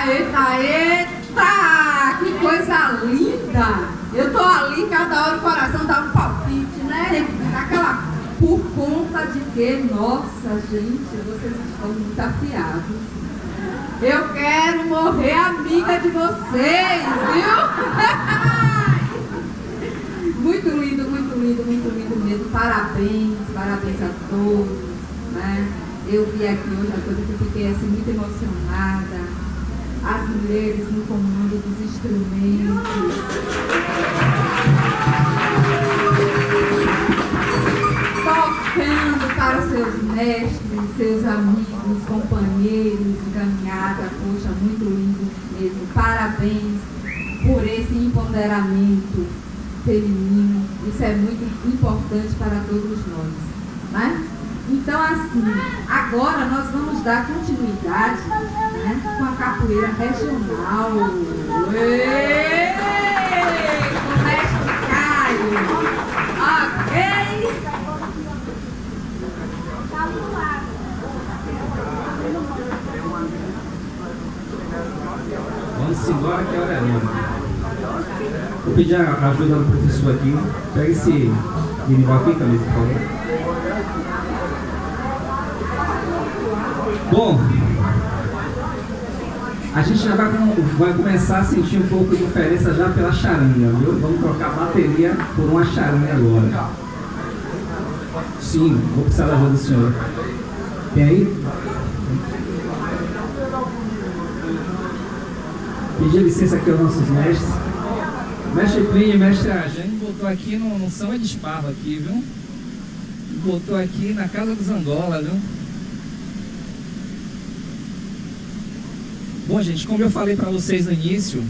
Eita, eita! Que coisa linda! Eu tô ali, cada hora o coração dá um palpite, né? Aquela, por conta de que, nossa, gente, vocês estão muito afiados. Eu quero morrer amiga de vocês, viu? Muito lindo, muito lindo, muito lindo mesmo. Parabéns, parabéns a todos, né? Eu vi aqui hoje a coisa que eu fiquei assim muito emocionada. As mulheres no comando dos instrumentos. Tocando para os seus mestres, seus amigos, companheiros de caminhada. Poxa, muito lindo mesmo. Parabéns por esse empoderamento feminino. Isso é muito importante para todos nós, né? Então, assim, agora nós vamos dar continuidade, né, com a capoeira regional. Uê! Com o mestre Caio. Ok? Vamos embora que a hora é longa. Vou pedir a ajuda do professor aqui. Pega esse minimal aqui, Camisa, por favor. Bom, a gente já vai começar a sentir um pouco de diferença já pela charanga, viu? Vamos trocar a bateria por uma charanga agora. Sim, vou precisar da ajuda do senhor. Tem aí? Pedir licença aqui aos nossos mestres. Mestre Plínio e mestre Ajane botou aqui no Samba de Esparro aqui, viu? Botou aqui na Casa dos Angola, viu? Bom, gente, como eu falei para vocês no início,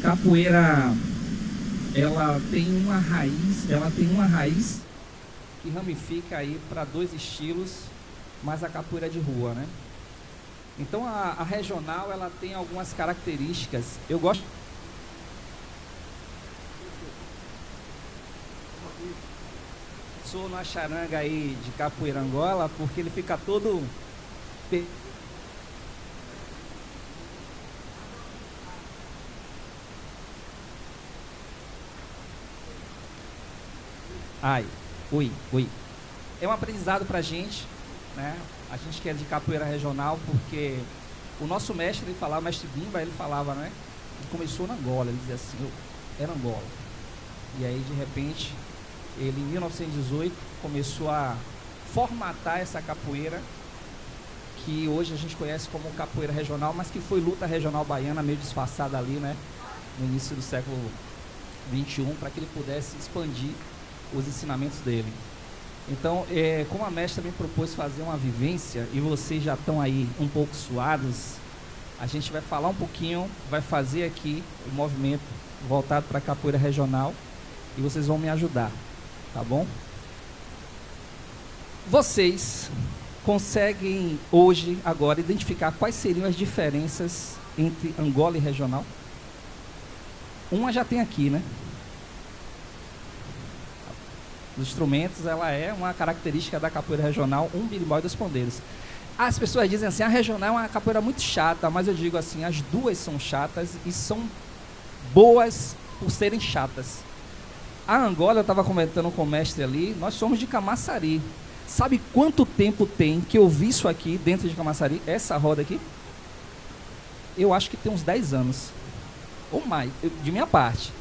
capoeira, ela tem uma raiz que ramifica aí para dois estilos, mas a capoeira de rua, né? Então a regional, ela tem algumas características. Eu gosto sou na charanga aí de capoeira Angola, porque ele fica todo oi. É um aprendizado pra gente, né? A gente que é de capoeira regional, porque o nosso mestre, ele falava, o mestre Bimba, ele falava, né? Ele começou na Angola, ele dizia assim, era Angola. E aí, de repente, ele em 1918 começou a formatar essa capoeira, que hoje a gente conhece como capoeira regional, mas que foi luta regional baiana, meio disfarçada ali, né? No início do século XXI, para que ele pudesse expandir os ensinamentos dele. Então, como a mestra me propôs fazer uma vivência, e vocês já estão aí um pouco suados, a gente vai falar um pouquinho, vai fazer aqui o movimento voltado para a capoeira regional, e vocês vão me ajudar, tá bom? Vocês conseguem hoje, agora, identificar quais seriam as diferenças entre Angola e regional? Uma já tem aqui, né? Os instrumentos, ela é uma característica da capoeira regional, um birimbau e dois pandeiros. As pessoas dizem assim, a regional é uma capoeira muito chata, mas eu digo assim, as duas são chatas e são boas por serem chatas. A Angola, eu estava comentando com o mestre ali, nós somos de Camaçari. Sabe quanto tempo tem que eu vi isso aqui dentro de Camaçari, essa roda aqui? Eu acho que tem uns 10 anos, ou mais, de minha parte.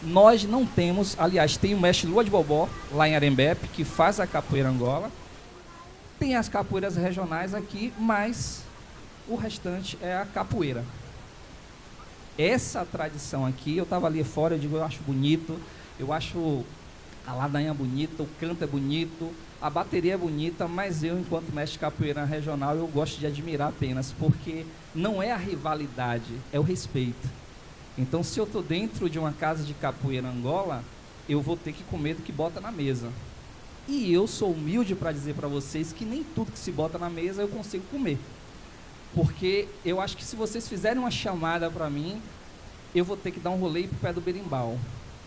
Nós não temos, aliás, tem o mestre Lua de Bobó, lá em Arembepe, que faz a capoeira Angola. Tem as capoeiras regionais aqui, mas o restante é a capoeira. Essa tradição aqui, eu estava ali fora, eu digo, eu acho bonito, eu acho a ladainha bonita, o canto é bonito, a bateria é bonita, mas eu, enquanto mestre de capoeira regional, eu gosto de admirar apenas, porque não é a rivalidade, é o respeito. Então, se eu estou dentro de uma casa de capoeira Angola, eu vou ter que comer do que bota na mesa. E eu sou humilde para dizer para vocês que nem tudo que se bota na mesa eu consigo comer. Porque eu acho que se vocês fizerem uma chamada para mim, eu vou ter que dar um rolê para o pé do berimbau.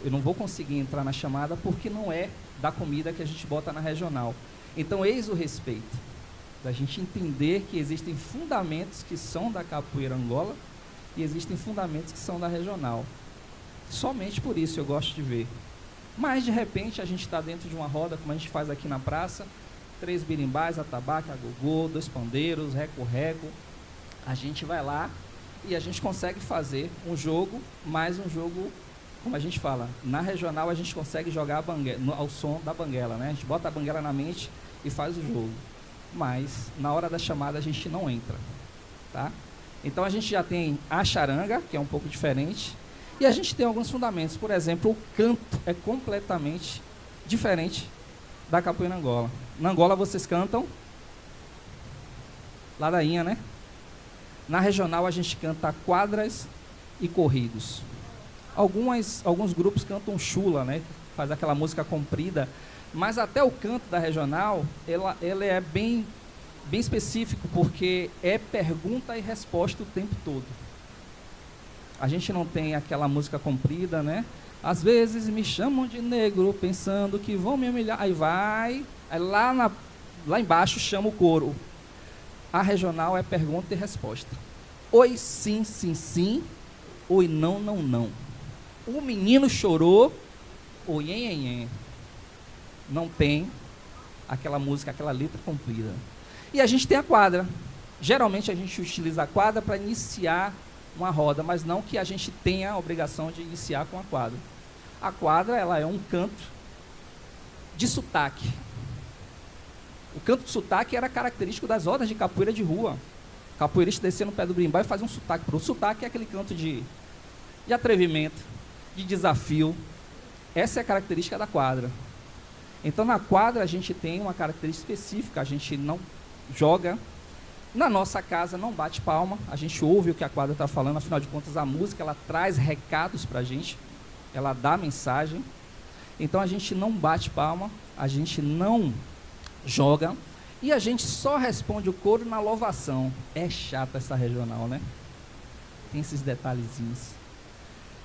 Eu não vou conseguir entrar na chamada porque não é da comida que a gente bota na regional. Então, eis o respeito. Da gente entender que existem fundamentos que são da capoeira Angola e existem fundamentos que são da regional. Somente por isso eu gosto de ver. Mas, de repente, a gente está dentro de uma roda, como a gente faz aqui na praça, 3 berimbás, atabaque, agogô, 2 pandeiros, reco-reco. A gente vai lá e a gente consegue fazer um jogo, mais um jogo, como a gente fala, na regional a gente consegue jogar a banguela, ao som da banguela, né? A gente bota a banguela na mente e faz o jogo. Mas, na hora da chamada, a gente não entra, tá? Então, a gente já tem a charanga, que é um pouco diferente, e a gente tem alguns fundamentos. Por exemplo, o canto é completamente diferente da capoeira Angola. Na Angola, vocês cantam ladainha, né? Na regional, a gente canta quadras e corridos. Alguns grupos cantam chula, né? Faz aquela música comprida. Mas até o canto da regional, ele é bem específico, porque é pergunta e resposta o tempo todo. A gente não tem aquela música comprida, né? Às vezes me chamam de negro, pensando que vão me humilhar. Aí vai, aí lá embaixo chama o coro. A regional é pergunta e resposta. Oi, sim, sim, sim. Oi, não, não, não. O menino chorou. Oi, nhen. Não tem aquela música, aquela letra comprida. E a gente tem a quadra. Geralmente a gente utiliza a quadra para iniciar uma roda, mas não que a gente tenha a obrigação de iniciar com a quadra. A quadra, ela é um canto de sotaque. O canto de sotaque era característico das rodas de capoeira de rua. O capoeirista descia no pé do berimbau e fazia um sotaque. O sotaque é aquele canto de atrevimento, de desafio. Essa é a característica da quadra. Então, na quadra, a gente tem uma característica específica. A gente não joga. Na nossa casa, não bate palma. A gente ouve o que a quadra está falando. Afinal de contas, a música, ela traz recados para a gente. Ela dá mensagem. Então, a gente não bate palma. A gente não joga. E a gente só responde o coro na louvação. É chata essa regional, né? Tem esses detalhezinhos.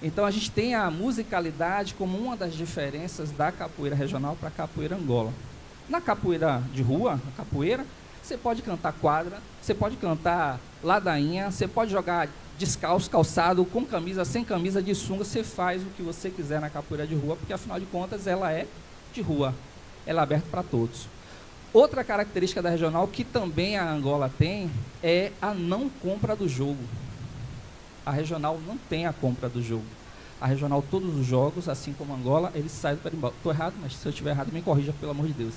Então, a gente tem a musicalidade como uma das diferenças da capoeira regional para a capoeira Angola. Na capoeira de rua, a capoeira, você pode cantar quadra, você pode cantar ladainha, você pode jogar descalço, calçado, com camisa, sem camisa, de sunga, você faz o que você quiser na capoeira de rua, porque, afinal de contas, ela é de rua, ela é aberta para todos. Outra característica da regional, que também a Angola tem, é a não compra do jogo. A regional não tem a compra do jogo. A regional, todos os jogos, assim como a Angola, eles saem do berimbau. Estou errado, mas se eu estiver errado, me corrija, pelo amor de Deus.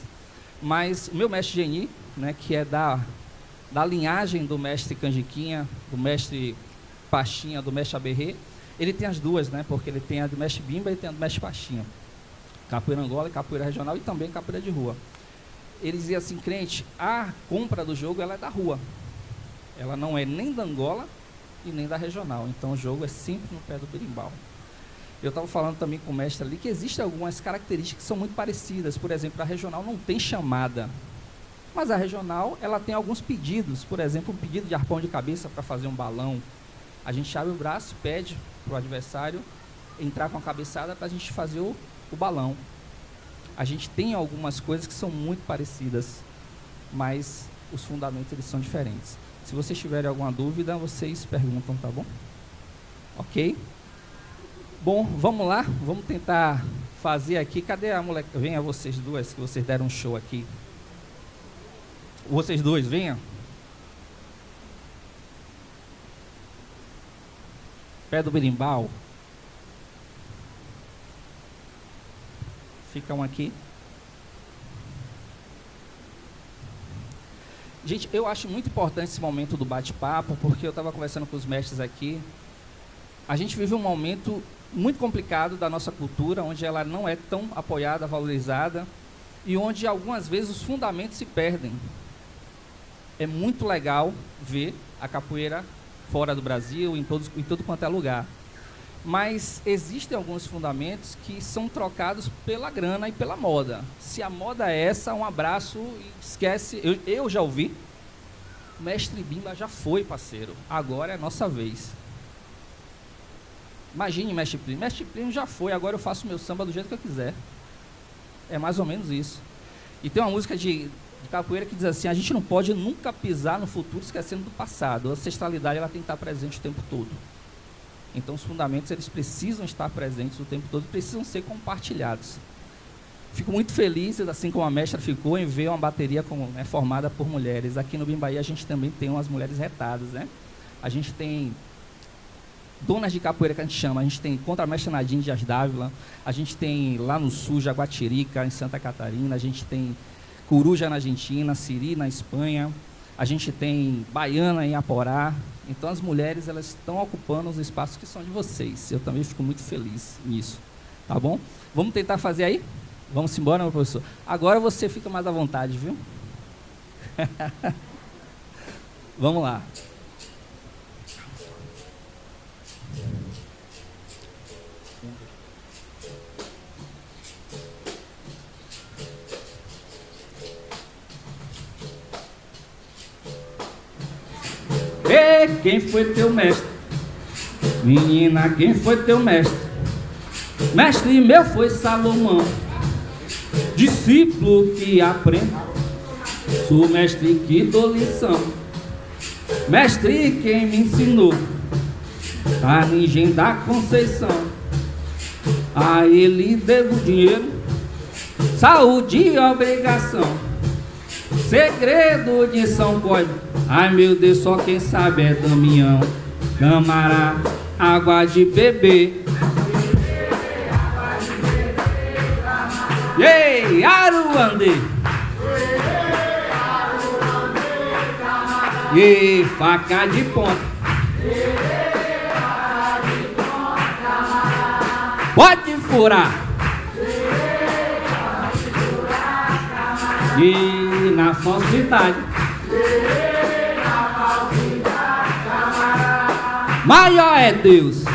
Mas o meu mestre Geni, né, que é da linhagem do mestre Canjiquinha, do mestre Pachinha, do mestre Aberrê, ele tem as duas, né, porque ele tem a do mestre Bimba e tem a do mestre Pachinha. Capoeira Angola e capoeira regional e também capoeira de rua. Ele dizia assim, crente, a compra do jogo, ela é da rua. Ela não é nem da Angola e nem da regional. Então o jogo é sempre no pé do berimbau. Eu estava falando também com o mestre ali que existem algumas características que são muito parecidas. Por exemplo, a regional não tem chamada. Mas a regional, ela tem alguns pedidos. Por exemplo, um pedido de arpão de cabeça para fazer um balão. A gente abre o braço, pede para o adversário entrar com a cabeçada para a gente fazer o balão. A gente tem algumas coisas que são muito parecidas, mas os fundamentos eles são diferentes. Se vocês tiverem alguma dúvida, vocês perguntam, tá bom? Ok? Bom, vamos lá, vamos tentar fazer aqui. Cadê a moleque? Venha vocês duas, que vocês deram um show aqui. Vocês dois, venham. Pé do berimbau. Ficam aqui. Gente, eu acho muito importante esse momento do bate-papo, porque eu estava conversando com os mestres aqui. A gente vive um momento muito complicado da nossa cultura, onde ela não é tão apoiada, valorizada, e onde algumas vezes os fundamentos se perdem. É muito legal ver a capoeira fora do Brasil, em todo quanto é lugar. Mas existem alguns fundamentos que são trocados pela grana e pela moda. Se a moda é essa, um abraço e esquece. Eu já ouvi. Mestre Bimba já foi, parceiro. Agora é a nossa vez. Imagine Mestre Plínio. Mestre Plínio já foi, agora eu faço meu samba do jeito que eu quiser. É mais ou menos isso. E tem uma música de capoeira que diz assim: a gente não pode nunca pisar no futuro esquecendo do passado. A ancestralidade ela tem que estar presente o tempo todo. Então os fundamentos eles precisam estar presentes o tempo todo, precisam ser compartilhados. Fico muito feliz, assim como a mestra ficou, em ver uma bateria formada por mulheres. Aqui no Bimbaí a gente também tem umas mulheres retadas, né? A gente tem donas de capoeira, que a gente chama. A gente tem contra-mestra Nadine Dias Dávila, a gente tem lá no sul, Jaguatirica, em Santa Catarina, a gente tem Coruja na Argentina, Siri na Espanha, a gente tem Baiana em Aporá. Então as mulheres elas estão ocupando os espaços que são de vocês. Eu também fico muito feliz nisso, tá bom? Vamos tentar fazer aí? Vamos embora, meu professor? Agora você fica mais à vontade, viu? Vamos lá. Ei, quem foi teu mestre? Menina, quem foi teu mestre? Mestre meu foi Salomão, discípulo que aprende, sou mestre que dou lição. Mestre quem me ensinou, a ninguém da Conceição. A ele devo dinheiro, saúde e obrigação. Segredo de São Código, ai meu Deus, só quem sabe é Damião. Camará, água de beber. Ei, Aruandê. Ei, faca de ponta. Pode furar. E na falsidade. Maior é Deus.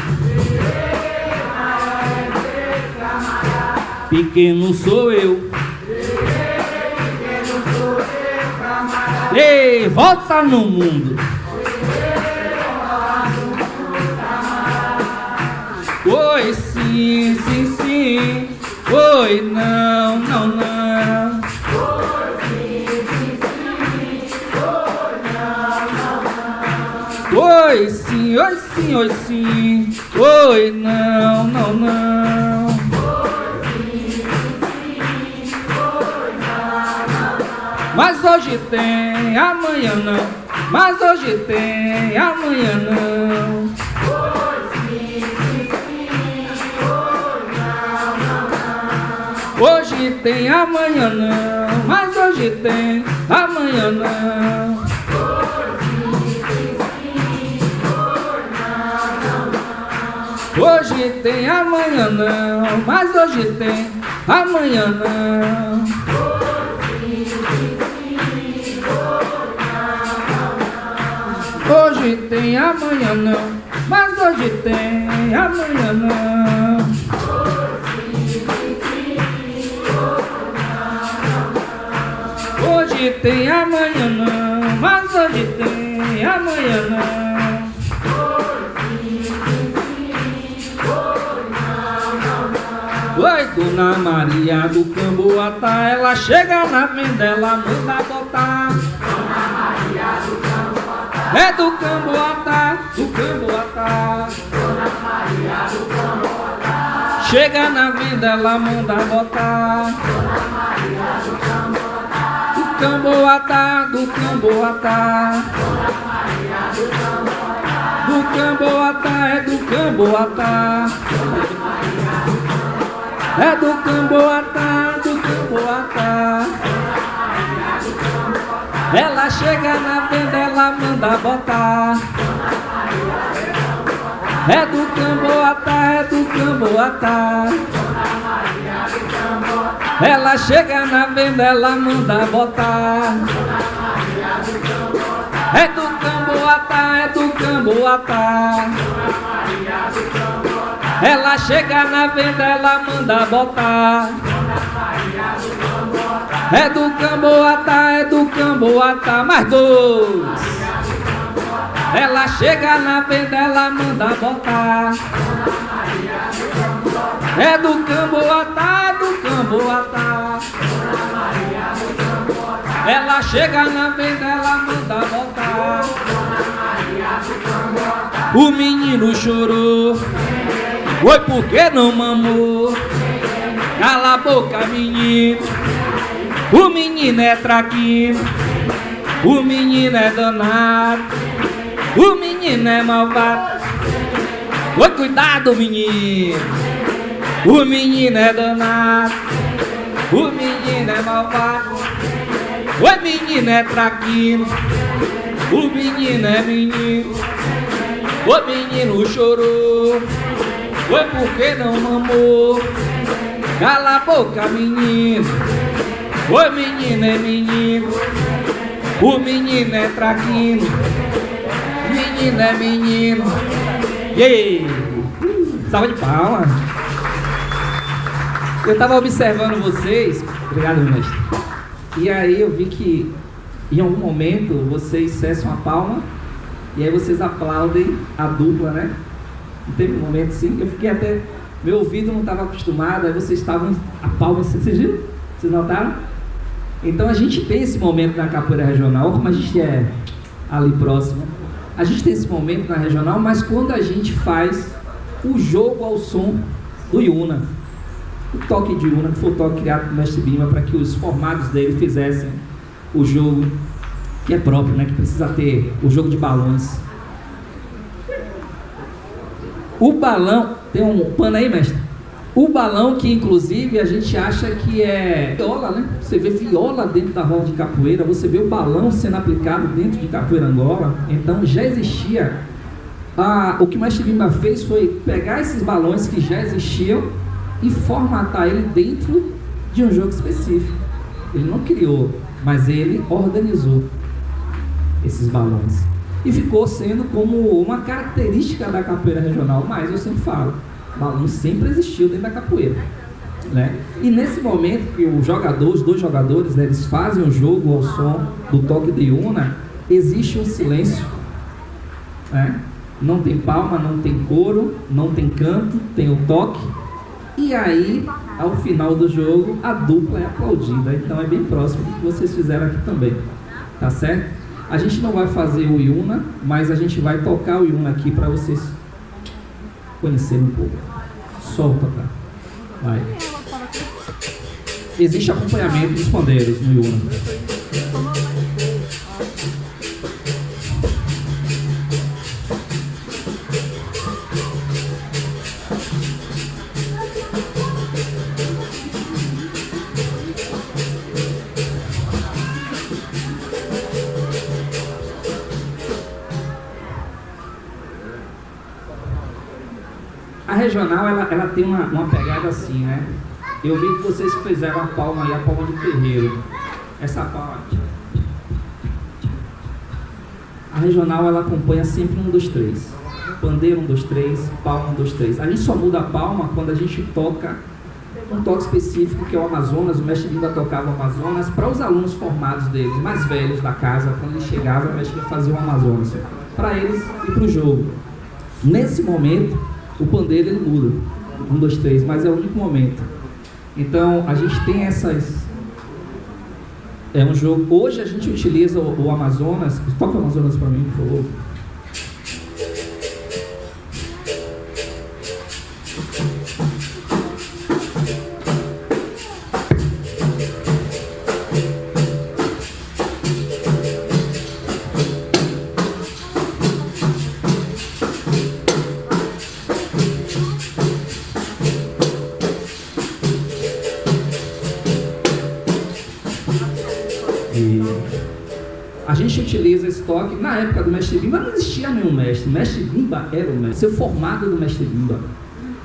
Pequeno sou eu. Ei, volta no mundo. Oi, sim, sim, sim. Oi, não, não, não. Oi, sim, oi, sim, oi, sim. Oi, não, não, não. Mas hoje tem, amanhã não. Mas hoje tem, amanhã não. Hoje tem, amanhã não. Mas hoje tem, amanhã não. Hoje tem, amanhã não. Mas hoje tem, amanhã não. Hoje tem, amanhã não. Mas hoje tem, amanhã não. Hoje tem, amanhã não. Mas hoje tem, amanhã não. Oi, Dona Maria do Camboatá, ela chega na venda, ela manda botar. Dona Maria do Camboatá, é do Camboatá, do Camboatá. Dona Maria do Camboatá, chega na venda, ela manda botar. Dona Maria do Camboatá, do Camboatá, do Camboatá. Dona Maria do Camboatá, do Camboatá, é do Camboatá. É do Camboatá, do Camboatá. Ela chega na venda, ela manda botar. É do Camboatá, é do Camboatá. Ela chega na venda, ela manda botar. É do Camboatá, é do Camboatá. Ela chega na venda, ela manda botar. É do Camboatá, é do Camboatá. Mais dois. Ela chega na venda, ela manda botar. É do Camboatá, do Camboatá. Ela chega na venda, ela manda voltar. O menino chorou, oi, por que não mamou? Cala a boca, menino. O menino é traquino, o menino é danado, o menino é malvado. Oi, cuidado, menino. O menino é danado, o menino é malvado. Oi, menino é traquino, o menino é menino. O menino chorou, oi, por que não mamou? Cala a boca, menino. O menino é menino, o menino é traquino, o menino é menino. E salva de palmas. Eu estava observando vocês, obrigado, mestre. E aí eu vi que em algum momento vocês cessam a palma e aí vocês aplaudem a dupla, né? Não teve um momento assim, eu fiquei até, meu ouvido não estava acostumado, aí vocês estavam a palma, vocês viram? Vocês notaram? Então a gente tem esse momento na capoeira regional, como a gente é ali próximo, a gente tem esse momento na regional, mas quando a gente faz o jogo ao som do Iuna, o toque de Iuna, que foi o toque criado pelo mestre Bimba para que os formados dele fizessem o jogo que é próprio, né, que precisa ter o jogo de balões. O balão, tem um pano aí, mestre? O balão que inclusive a gente acha que é viola, né? Você vê viola dentro da roda de capoeira, você vê o balão sendo aplicado dentro de capoeira Angola. Então já existia, o que o mestre Bimba fez foi pegar esses balões que já existiam e formatar ele dentro de um jogo específico. Ele não criou, mas ele organizou esses balões. E ficou sendo como uma característica da capoeira regional, mas eu sempre falo, balão sempre existiu dentro da capoeira, né? E nesse momento que os dois jogadores, né, eles fazem o jogo ao som do toque de Iuna, existe um silêncio, né? Não tem palma, não tem coro, não tem canto, tem o toque. E aí, ao final do jogo, a dupla é aplaudida. Então é bem próximo do que vocês fizeram aqui também, tá certo? A gente não vai fazer o Iuna, mas a gente vai tocar o Iuna aqui para vocês conhecerem um pouco. Solta, tá? Vai. Existe acompanhamento dos pandeiros no Iuna. A regional, ela tem uma pegada assim, né? Eu vi que vocês fizeram a palma aí, a palma de terreiro. Essa palma. A regional, ela acompanha sempre 1, 2, 3. Pandeiro 1, 2, 3, palma 1, 2, 3. A gente só muda a palma quando a gente toca um toque específico, que é o Amazonas. O mestre Bimba tocava o Amazonas para os alunos formados deles, mais velhos da casa. Quando eles chegavam, o mestre Bimba fazia o Amazonas para eles e para o jogo. Nesse momento, o pandeiro ele muda, 1, 2, 3, mas é o único momento. Então a gente tem essas. É um jogo. Hoje a gente utiliza o Amazonas. Toca o Amazonas para mim, por favor. A gente utiliza esse toque. Na época do mestre Bimba não existia nenhum mestre. O mestre Bimba era o mestre, seu formado do mestre Bimba.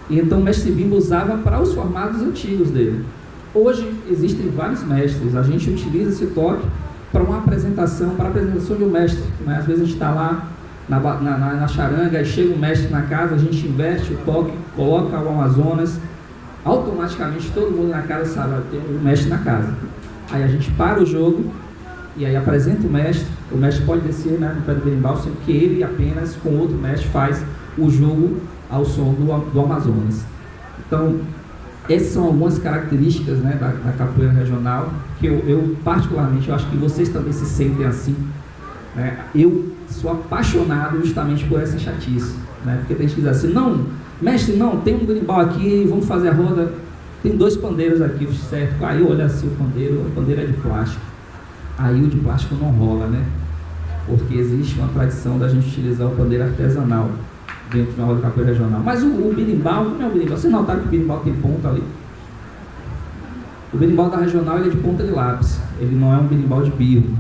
E então o mestre Bimba usava para os formados antigos dele. Hoje existem vários mestres. A gente utiliza esse toque para uma apresentação, para a apresentação de um mestre, né? Às vezes a gente está lá na charanga e chega um mestre na casa, a gente inverte o toque, coloca o Amazonas, automaticamente todo mundo na casa sabe, tem um mestre na casa. Aí a gente para o jogo e aí apresenta o mestre pode descer, né, no pé do berimbau, sendo que ele apenas com outro mestre faz o jogo ao som do Amazonas. Então, Essas são algumas características, né, da capoeira regional, que eu particularmente, eu acho que vocês também se sentem assim, né? Eu sou apaixonado justamente por essa chatice, né? Porque tem gente que diz assim, não, mestre, não, tem um berimbau aqui, vamos fazer a roda, tem 2 pandeiros aqui, certo? Aí olha assim o pandeiro é de plástico. Aí o de plástico não rola, né? Porque existe uma tradição da gente utilizar o pandeiro artesanal dentro de uma roda de capoeira regional. Mas o berimbau, não é o berimbau. Vocês notaram que o berimbau tem ponta ali? O berimbau da regional ele é de ponta de lápis. Ele não é um berimbau de birro.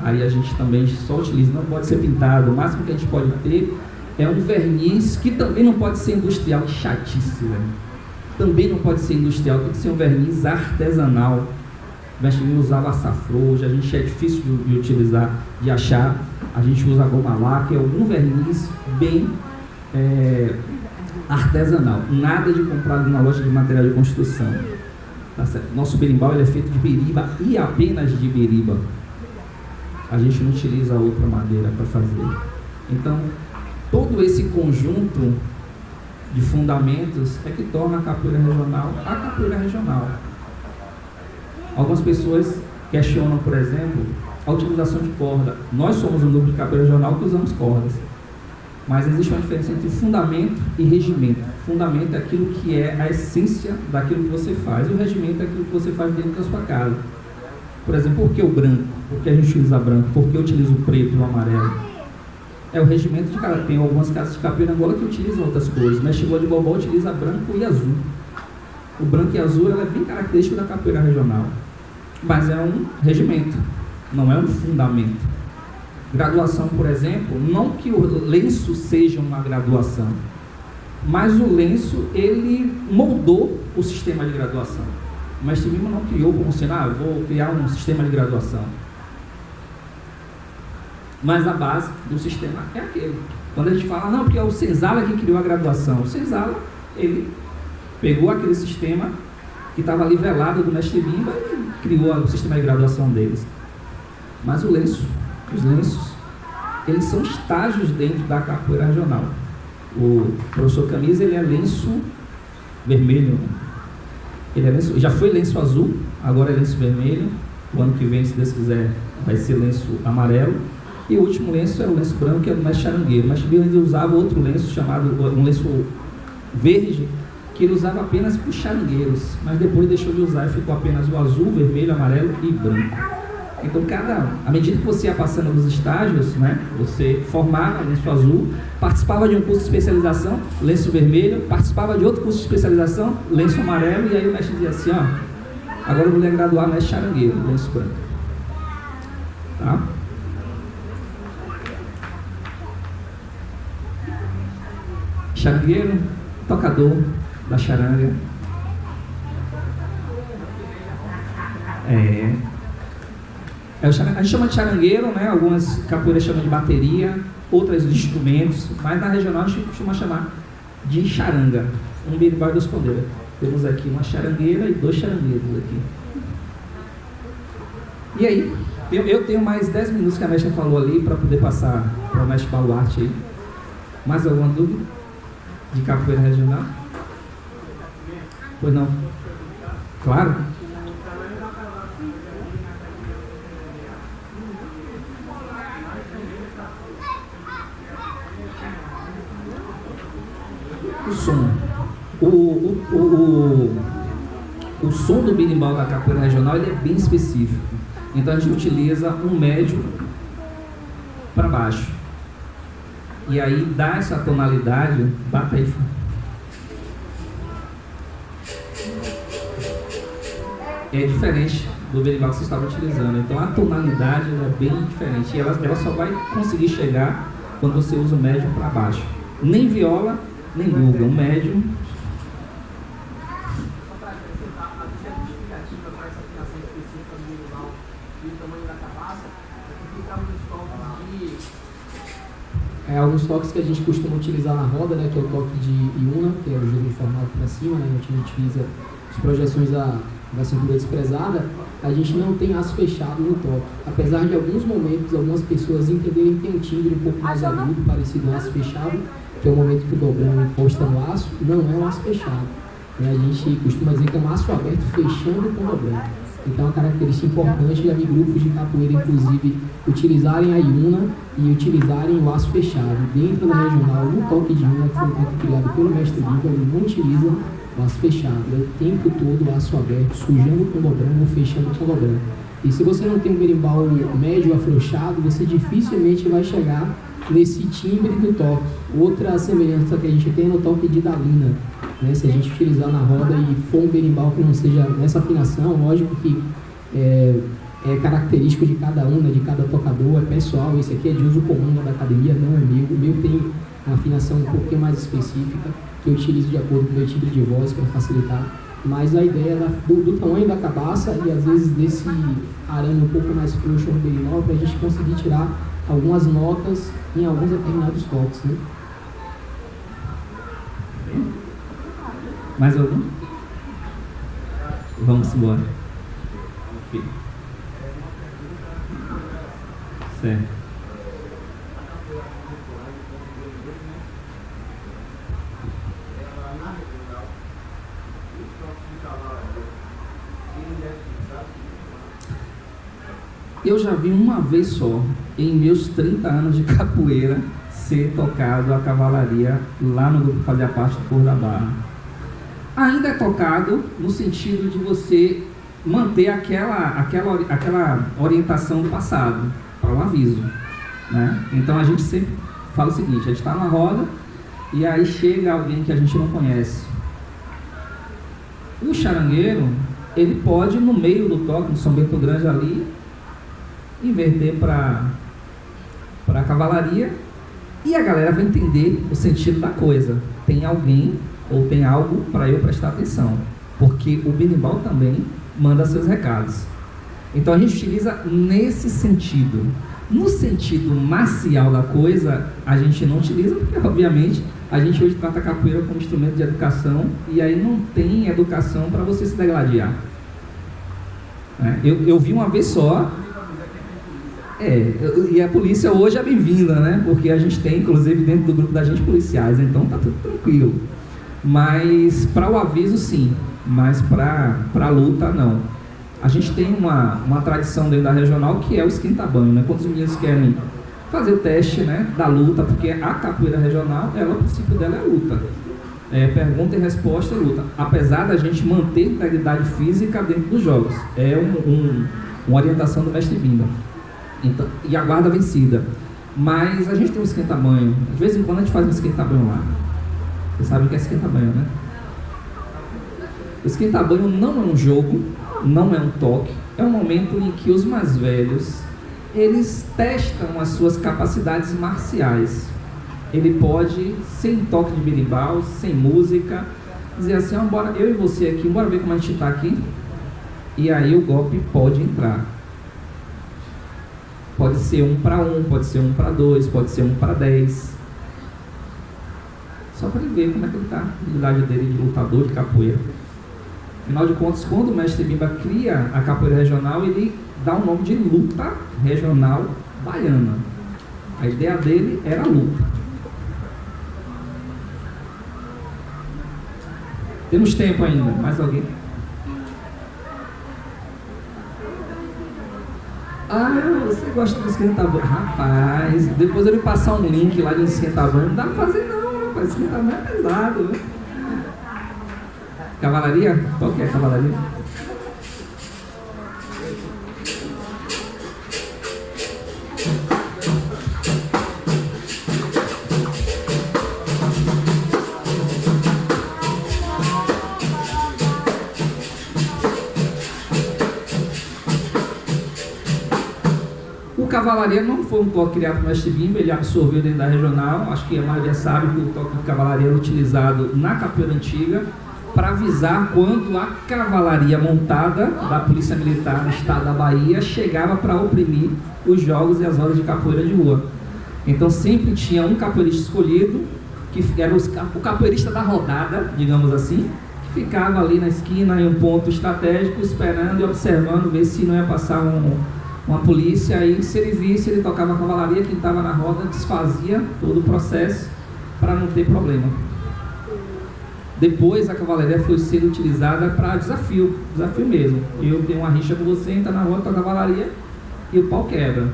Aí a gente também só utiliza, não pode ser pintado. O máximo que a gente pode ter é um verniz que também não pode ser industrial. Chatice, velho. Também não pode ser industrial, tem que ser um verniz artesanal. O mestre usava açafroja, a gente é difícil de utilizar, de achar. A gente usa goma lá, que é algum verniz bem artesanal, nada de comprado na loja de material de construção, tá certo? Nosso berimbau ele é feito de beriba e apenas de beriba, a gente não utiliza outra madeira para fazer. Então todo esse conjunto de fundamentos é que torna a capoeira regional a capoeira regional. Algumas pessoas questionam, por exemplo, a utilização de corda. Nós somos um grupo de capoeira regional que usamos cordas. Mas existe uma diferença entre fundamento e regimento. Fundamento é aquilo que é a essência daquilo que você faz. E o regimento é aquilo que você faz dentro da sua casa. Por exemplo, por que o branco? Por que a gente utiliza branco? Por que eu utilizo o preto e o amarelo? É o regimento de cada. Tem algumas casas de capoeira Angola que utilizam outras cores. Mas Chegou de Bobó utiliza branco e azul. O branco e azul ela é bem característico da capoeira regional. Mas é um regimento, não é um fundamento. Graduação, por exemplo, não que o lenço seja uma graduação, mas o lenço, ele moldou o sistema de graduação. O mestre Mima não criou como sendo, vou criar um sistema de graduação. Mas a base do sistema é aquele. Quando a gente fala, não, porque é o Senzala que criou a graduação. O Senzala, ele pegou aquele sistema que estava ali velado do mestre Mima e criou o sistema de graduação deles. Mas o lenço, os lenços, eles são estágios dentro da capoeira regional. O professor Camisa, ele é lenço vermelho, né? Ele é lenço, já foi lenço azul, agora é lenço vermelho. O ano que vem, se Deus quiser, vai ser lenço amarelo. E o último lenço é o lenço branco, que é do mestre Charangueiro. O mestre Charangueiro usava outro lenço, chamado um lenço verde, que ele usava apenas para os charangueiros, mas depois deixou de usar e ficou apenas o azul, vermelho, amarelo e branco. Então, à medida que você ia passando nos estágios, né, você formava lenço azul, participava de um curso de especialização, lenço vermelho, participava de outro curso de especialização, lenço amarelo, e aí o mestre dizia assim, agora eu vou lhe graduar mestre charangueiro, lenço branco. Tá? Charangueiro, tocador da charanga. A gente chama de charangueiro, né? Algumas capoeiras chamam de bateria, outras de instrumentos, mas na regional a gente costuma chamar de charanga, um berimbau e 2 pandeiras. Temos aqui uma charangueira e 2 charangueiros aqui. E aí, eu tenho mais 10 minutos que a mestra falou ali para poder passar para o mestre Baluarte aí. Mais alguma dúvida de capoeira regional? Pois não? Claro. O som. O som do berimbau da capoeira regional ele é bem específico. Então a gente utiliza um médio para baixo. E aí dá essa tonalidade, bata aí. É diferente do berimbau que você estava utilizando. Então a tonalidade é bem diferente. E ela só vai conseguir chegar quando você usa o médio para baixo. Nem viola, nem guga, um médio. Só para acrescentar, a justificativa para essa aplicação específica do berimbau e o tamanho da cabaça, ficava nos toques de... alguns toques que a gente costuma utilizar na roda, né, que é o toque de Iuna, que é o giro informado para cima, né, a gente utiliza as projeções da cintura desprezada, a gente não tem aço fechado no toque. Apesar de alguns momentos, algumas pessoas entenderem que tem um timbre um pouco mais agudo, parecido a um aço fechado, que é o momento que o dobrão encosta no aço, não é um aço fechado. A gente costuma dizer que é um laço aberto fechando com dobrando. Então, é uma característica importante de grupos de capoeira, inclusive, utilizarem a iuna e utilizarem o laço fechado. Dentro da regional, no toque de iuna, que foi um toque criado pelo mestre Bimba, ele não utiliza o laço fechado. É o tempo todo o laço aberto, sujando com dobrando ou fechando com dobrando. E se você não tem um berimbau médio afrouxado, você dificilmente vai chegar nesse timbre do toque. Outra semelhança que a gente tem é no toque de dalina. Né? Se a gente utilizar na roda e for um berimbau que não seja nessa afinação, lógico que é característico de cada uma, de cada tocador, é pessoal. Esse aqui é de uso comum da academia, não é meu. O meu tem uma afinação um pouquinho mais específica, que eu utilizo de acordo com o meu timbre de voz para facilitar. Mas a ideia do tamanho da cabaça e às vezes desse arame um pouco mais frouxo no berimbau, para a gente conseguir tirar algumas notas em alguns determinados toques. Né? Mais algum? Vamos embora. Certo. Eu já vi uma vez só, em meus 30 anos de capoeira, ser tocado a cavalaria lá no grupo que fazia parte do Cor da Barra. Ainda é tocado no sentido de você manter aquela orientação do passado, para um aviso. Né? Então a gente sempre fala o seguinte, a gente está na roda e aí chega alguém que a gente não conhece. O charangueiro, ele pode, no meio do toque, no São Bento Grande ali, inverter para a cavalaria e a galera vai entender o sentido da coisa. Tem alguém ou tem algo para eu prestar atenção, porque o berimbau também manda seus recados. Então a gente utiliza nesse sentido. No sentido marcial da coisa, a gente não utiliza, porque obviamente a gente hoje trata a capoeira como instrumento de educação e aí não tem educação para você se degladiar. Eu vi uma vez só. E a polícia hoje é bem-vinda, né? Porque a gente tem, inclusive, dentro do grupo da gente, policiais, então tá tudo tranquilo. Mas para o aviso, sim, mas para a luta, não. A gente tem uma tradição dentro da regional que é o esquenta-banho, né? Quando os meninos querem fazer o teste, né, da luta, porque a capoeira regional, ela, o princípio dela é luta. Pergunta e resposta e luta. Apesar da gente manter a integridade física dentro dos jogos. É uma orientação do mestre Bimba. Então, e a guarda vencida. Mas a gente tem um esquenta-banho. De vez em quando a gente faz um esquenta-banho lá. Vocês sabem o que é esquenta-banho, né? O esquenta-banho não é um jogo, não é um toque. É um momento em que os mais velhos, eles testam as suas capacidades marciais. Ele pode, sem toque de berimbau, sem música, dizer assim, bora, eu e você aqui, bora ver como a gente está aqui. E aí o golpe pode entrar. Pode ser 1 para 1, pode ser 1 para 2, pode ser 1 para 10. Só para ele ver como é que ele está, a habilidade dele de lutador de capoeira. Afinal de contas, quando o mestre Bimba cria a capoeira regional, ele dá o nome de luta regional baiana. A ideia dele era a luta. Temos tempo ainda. Mais alguém? Você gosta do esquenta-banho? Rapaz, depois eu lhe passar um link lá de esquenta-banho. Não dá pra fazer não, rapaz. Esquenta-banho é pesado, né? Cavalaria? Qual que é a cavalaria? Cavalaria não foi um toque criado pelo mestre Bimba, ele absorveu dentro da regional. Acho que a maioria sabe que o toque de cavalaria era utilizado na capoeira antiga para avisar quando a cavalaria montada da Polícia Militar no estado da Bahia chegava para oprimir os jogos e as rodas de capoeira de rua. Então sempre tinha um capoeirista escolhido, que era o capoeirista da rodada, digamos assim, que ficava ali na esquina em um ponto estratégico, esperando e observando, ver se não ia passar uma polícia. Aí se ele visse, ele tocava a cavalaria, quem estava na roda desfazia todo o processo para não ter problema. Depois a cavalaria foi sendo utilizada para desafio mesmo. Eu tenho uma rixa com você, entra na rua com a cavalaria e o pau quebra.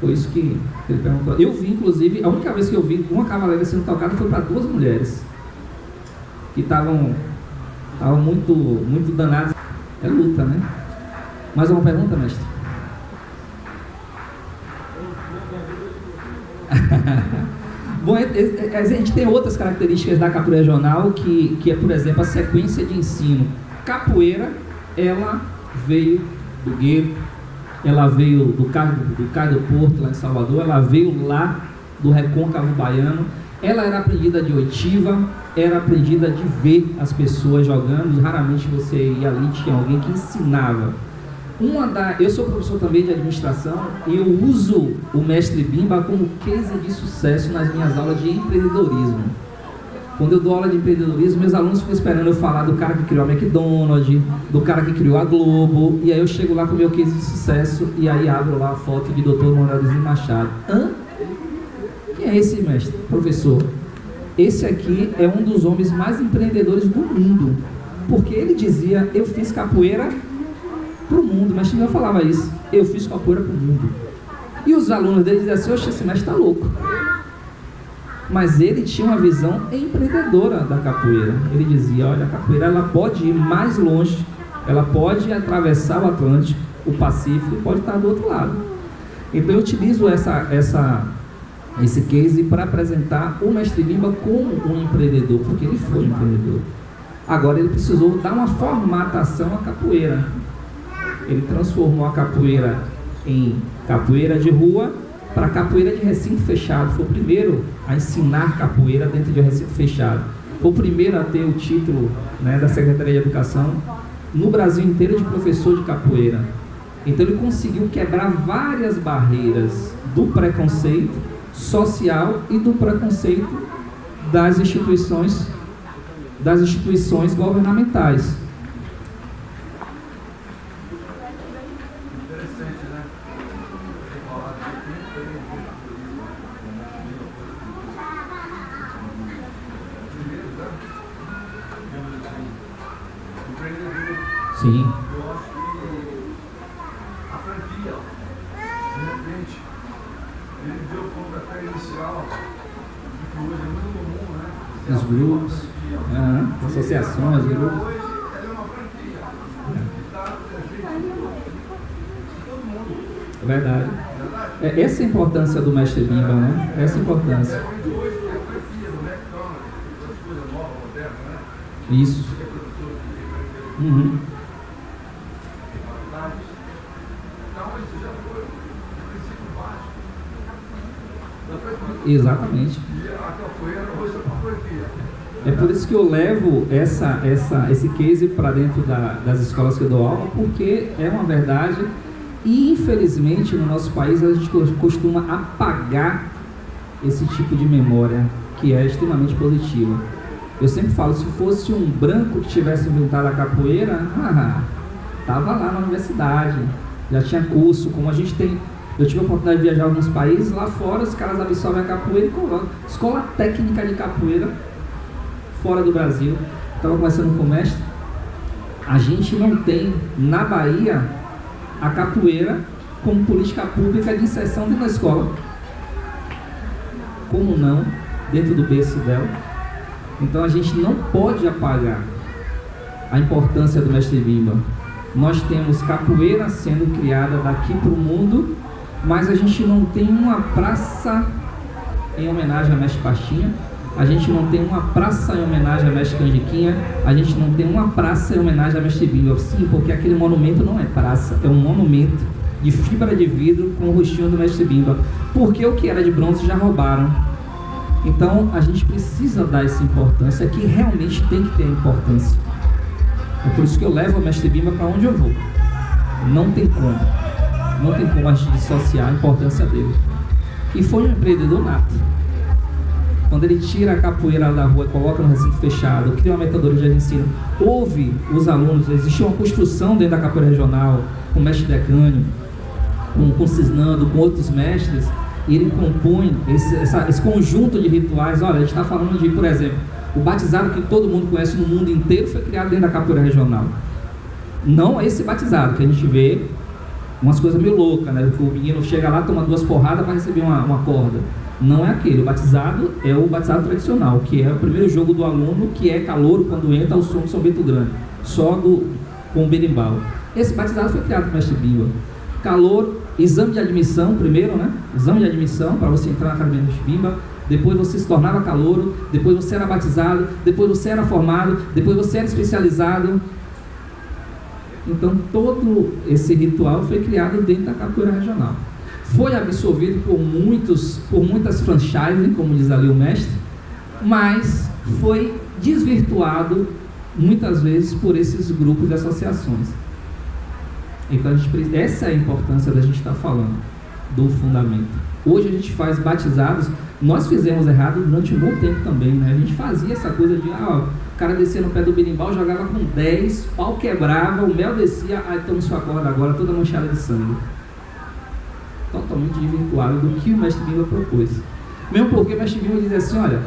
Foi isso que ele perguntou. Eu vi, inclusive, a única vez que eu vi uma cavalaria sendo tocada foi para 2 mulheres que estavam muito danadas. É luta, né? Mais uma pergunta, mestre? Bom, a gente tem outras características da capoeira regional que é, por exemplo, a sequência de ensino. Capoeira, ela veio do gueto, ela veio do Cais do Porto, lá em Salvador, ela veio lá do Recôncavo Baiano, ela era aprendida de oitiva, era aprendida de ver as pessoas jogando, raramente você ia ali, tinha alguém que ensinava. Eu sou professor também de administração e eu uso o mestre Bimba como case de sucesso nas minhas aulas de empreendedorismo. Quando eu dou aula de empreendedorismo, meus alunos ficam esperando eu falar do cara que criou a McDonald's, do cara que criou a Globo, e aí eu chego lá com o meu case de sucesso e aí abro lá a foto de Dr. Manuelzinho Machado. Quem é esse mestre? Professor. Esse aqui é um dos homens mais empreendedores do mundo, porque ele dizia, eu fiz capoeira para o mundo, mas não falava isso, eu fiz capoeira para o mundo. E os alunos dele diziam assim, oxe, esse mestre está louco. Mas ele tinha uma visão empreendedora da capoeira. Ele dizia, olha, a capoeira ela pode ir mais longe, ela pode atravessar o Atlântico, o Pacífico, pode estar do outro lado. Então eu utilizo esse case para apresentar o mestre Bimba como um empreendedor, porque ele foi um empreendedor. Agora ele precisou dar uma formatação à capoeira. Ele transformou a capoeira em capoeira de rua para capoeira de recinto fechado. Foi o primeiro a ensinar capoeira dentro de um recinto fechado. Foi o primeiro a ter o título, né, da Secretaria de Educação no Brasil inteiro de professor de capoeira. Então ele conseguiu quebrar várias barreiras do preconceito social e do preconceito das instituições governamentais. Sim. Eu acho que a franquia, de repente, ele deu o pontapé inicial, que hoje é muito comum, né? Os grupos, associações, grupos. Hoje ela é uma franquia. Está todo mundo. É verdade. Essa é a importância do mestre Bimba, né? Essa é a importância. Hoje é a franquia do McDonald's, essas coisas novas, modernas, né? Isso. Uhum. Exatamente. É por isso que eu levo esse case para dentro das escolas que eu dou aula, porque é uma verdade e infelizmente no nosso país a gente costuma apagar esse tipo de memória que é extremamente positiva. Eu sempre falo, se fosse um branco que tivesse inventado a capoeira, estava lá na universidade, já tinha curso, como a gente tem. Eu tive a oportunidade de viajar a alguns países, lá fora os caras absorvem a capoeira e colocam escola técnica de capoeira fora do Brasil. Estava conversando com o mestre, a gente não tem na Bahia a capoeira como política pública de inserção dentro da escola. Como não? Dentro do berço dela. Então a gente não pode apagar a importância do mestre Bimba. Nós temos capoeira sendo criada daqui para o mundo, mas a gente não tem uma praça em homenagem a mestre Pastinha, a gente não tem uma praça em homenagem a mestre Canjiquinha, a gente não tem uma praça em homenagem a mestre Bimba. Sim, porque aquele monumento não é praça, é um monumento de fibra de vidro com o rostinho do mestre Bimba, porque o que era de bronze já roubaram. Então a gente precisa dar essa importância, que realmente tem que ter importância. É por isso que eu levo o mestre Bimba para onde eu vou. Não tem como a gente dissociar a importância dele. E foi um empreendedor nato. Quando ele tira a capoeira da rua e coloca no recinto fechado, cria uma metodologia de ensino, ouve os alunos, existe uma construção dentro da capoeira regional, com o mestre Decânio, com o Cisnando, com outros mestres, ele compõe esse conjunto de rituais. Olha, a gente está falando de, por exemplo, o batizado que todo mundo conhece no mundo inteiro foi criado dentro da capoeira regional. Não esse batizado que a gente vê umas coisas meio loucas, né? O menino chega lá, toma 2 porradas para receber uma corda. Não é aquele. O batizado é o batizado tradicional, que é o primeiro jogo do aluno, que é calouro quando entra o som de São Bento Grande, só com o berimbau. Esse batizado foi criado por mestre Bimba. Calouro, exame de admissão primeiro, né? Exame de admissão para você entrar na academia do mestre Bimba. Depois você se tornava calouro, depois você era batizado, depois você era formado, depois você era especializado. Então todo esse ritual foi criado dentro da capoeira regional. Foi absorvido por muitas franchises, como diz ali o mestre, mas foi desvirtuado muitas vezes por esses grupos de associações. Então essa é a importância da gente estar falando do fundamento. Hoje a gente faz batizados, nós fizemos errado durante um bom tempo também, né? A gente fazia essa coisa de, o cara descia no pé do berimbau, jogava com 10, pau quebrava, o mel descia, toma sua corda agora, toda manchada de sangue. Totalmente desvirtuado do que o mestre Bimba propôs. Mesmo porque o mestre Bimba dizia assim, olha,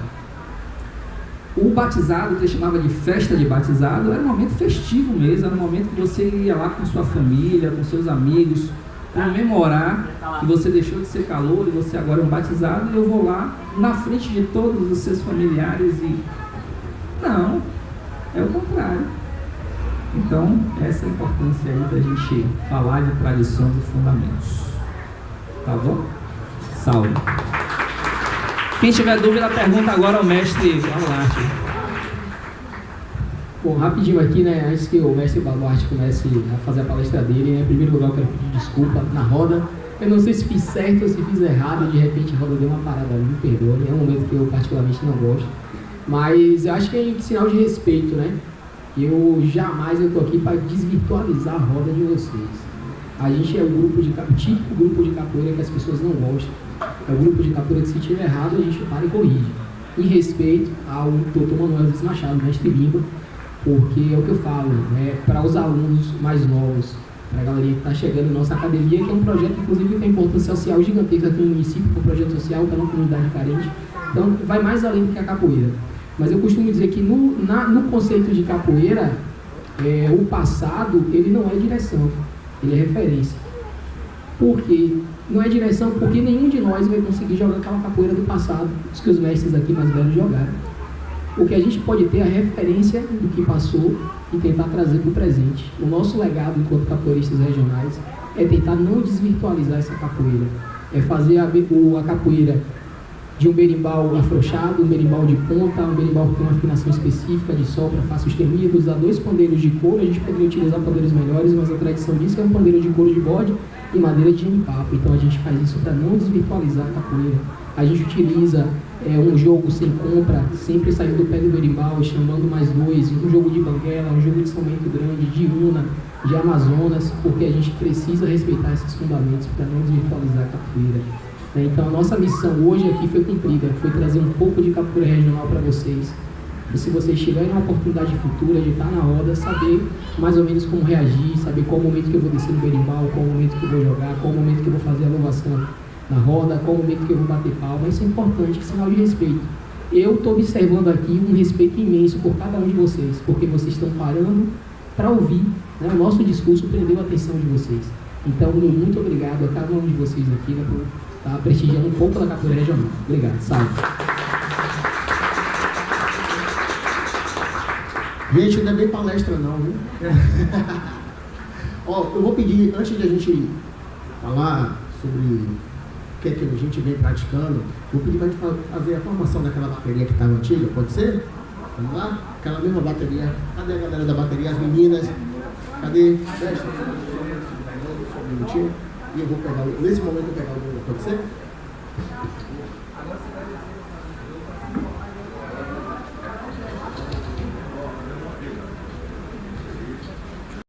o batizado, que ele chamava de festa de batizado, era um momento festivo mesmo, era um momento que você ia lá com sua família, com seus amigos, comemorar que você deixou de ser calouro e você agora é um batizado, e eu vou lá na frente de todos os seus familiares e... Não, é o contrário. Então, essa é a importância aí da gente falar de tradições e fundamentos. Tá bom? Salve. Quem tiver dúvida, pergunta agora ao mestre Baluarte. Bom, rapidinho aqui, né? Antes que o mestre Baluarte comece a fazer a palestra dele, né? Em primeiro lugar, eu quero pedir desculpa na roda. Eu não sei se fiz certo ou se fiz errado, de repente a roda deu uma parada ali, me perdoe. É um momento que eu particularmente não gosto. Mas eu acho que é um sinal de respeito, né? Eu tô aqui para desvirtualizar a roda de vocês. A gente é o típico grupo de capoeira que as pessoas não gostam. É o grupo de capoeira que, se tiver errado, a gente para e corrige. Em respeito ao Dr. Manuel Luiz Machado, mestre Bimba, porque é o que eu falo, né? Para os alunos mais novos, para a galera que está chegando na nossa academia, que é um projeto, inclusive, que tem importância social gigantesca aqui no município, que é um projeto social para uma comunidade carente. Então, vai mais além do que a capoeira. Mas eu costumo dizer que no conceito de capoeira, o passado, ele não é direção, ele é referência. Por quê? Não é direção porque nenhum de nós vai conseguir jogar aquela capoeira do passado, os que os mestres aqui mais velhos jogaram. O que a gente pode ter é a referência do que passou e tentar trazer para o presente. O nosso legado enquanto capoeiristas regionais é tentar não desvirtualizar essa capoeira, é fazer a capoeira de um berimbau afrouxado, um berimbau de ponta, um berimbau que tem uma afinação específica de sol para fáceis temidos, a 2 pandeiros de couro. A gente poderia utilizar pandeiros melhores, mas a tradição diz que é um pandeiro de couro de bode e madeira de impapo. Então a gente faz isso para não desvirtualizar a capoeira. A gente utiliza um jogo sem compra, sempre saindo do pé do berimbau, chamando mais 2, um jogo de banguela, um jogo de São Bento Grande, de Una, de Amazonas, porque a gente precisa respeitar esses fundamentos para não desvirtualizar a capoeira. Então a nossa missão hoje aqui foi cumprida, foi trazer um pouco de capoeira regional para vocês. E se vocês tiverem uma oportunidade futura de estar na roda, saber mais ou menos como reagir, saber qual o momento que eu vou descer no berimbau, qual o momento que eu vou jogar, qual o momento que eu vou fazer a louvação na roda, qual o momento que eu vou bater palma. Isso é importante, é sinal de respeito. Eu estou observando aqui um respeito imenso por cada um de vocês, porque vocês estão parando para ouvir, né? O nosso discurso prendeu a atenção de vocês. Então, muito obrigado a cada um de vocês aqui, né, por estar prestigiando um pouco da capoeira regional. Obrigado, salve. Gente, não é bem palestra não, viu? Eu vou pedir, antes de a gente falar sobre o que é que a gente vem praticando, vou pedir para a gente fazer a formação daquela bateria que estava antiga, pode ser? Vamos lá? Aquela mesma bateria. Cadê a galera da bateria? As meninas? Cadê? Deixa só um minutinho. E eu vou pegar, nesse momento eu vou pegar o pode ser?